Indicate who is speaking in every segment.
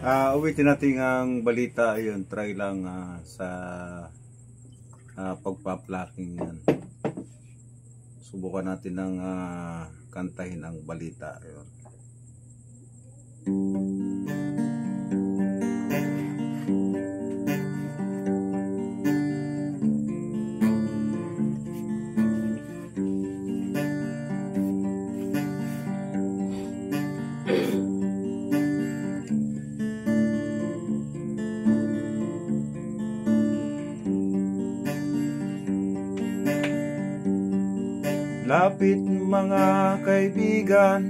Speaker 1: Uwitin natin ang balita. Ayun, try lang sa pagpa-plucking yan. Subukan natin ng kantahin ang balita. Ayun. Lapit mga kaibigan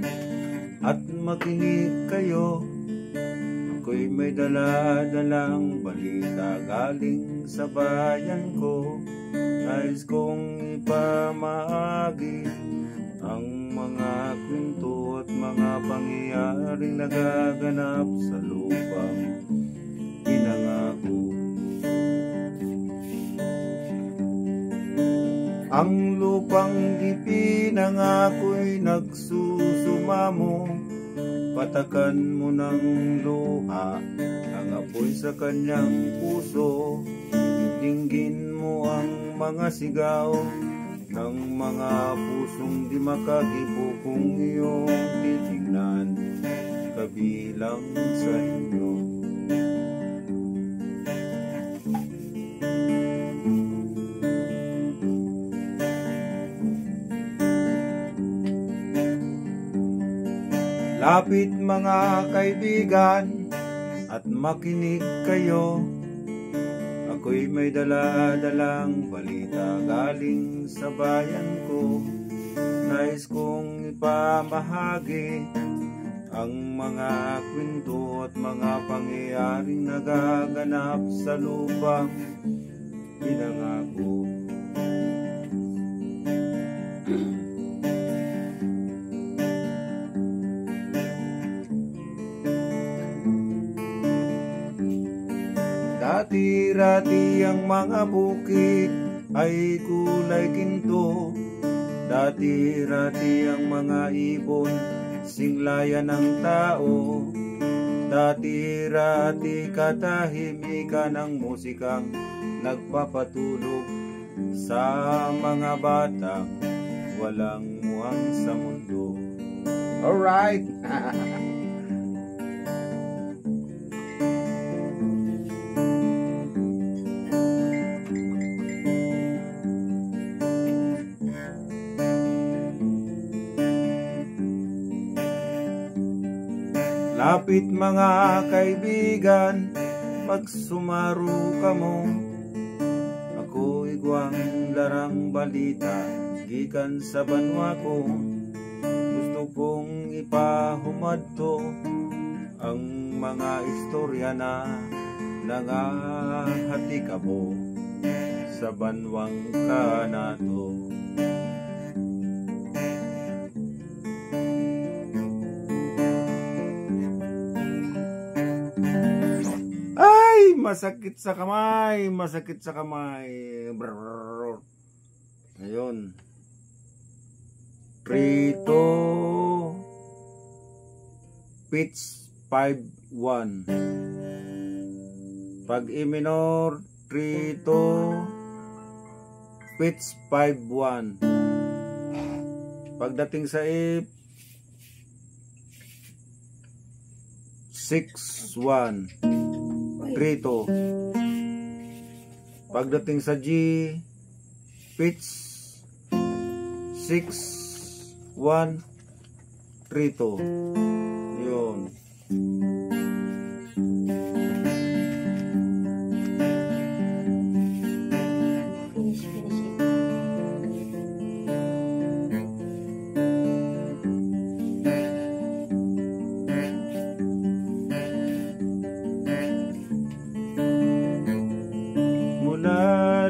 Speaker 1: at makinig kayo. Ako'y may dala-dalang balita galing sa bayan ko. Nais kong ipamahagi ang mga kwento at mga pangyayaring nagaganap sa lupang pinangako. Ang lupang ipinangako'y nagsusumamo. Patakan mo ng luha ang apoy sa kanyang puso. Dinggin mo ang mga sigaw ng mga pusong di makagibo kung iyong titignan kabilang sa inyo. Lapit mga kaibigan at makinig kayo. Ako'y may dala-dalang balita galing sa bayan ko. Nais kong ipamahagi ang mga kwento at mga pangyayaring nagaganap sa lupang pinangako. Dati-rati ang mga bukid ay kulay ginto. Dati-rati ang mga ibon singlayan ng tao. Dati-rati katahimikan ng musikang nagpapatulog sa mga batang walang muwang sa mundo. Alright! Lapit mga kaibigan, magsumaro ka mo. Ako igwang larang balita, gikan sa banwa ko. Gusto kong ipahumadto ang mga istorya na nangahati ka mo sa banwang kanato. Masakit sa kamay, masakit sa kamay. Brrr. Ayun. Trito pitch 5-1. Pag E minor, trito pitch 5-1. Pagdating sa F, 6-1. Trito. Pagdating sa G, pitch 6-1, trito. Yun.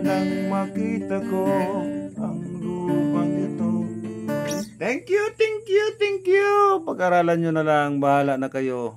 Speaker 1: Nang makita ko ang lupang ito. Thank you, thank you, thank you. Pag-aralan nyo na lang, bahala na kayo.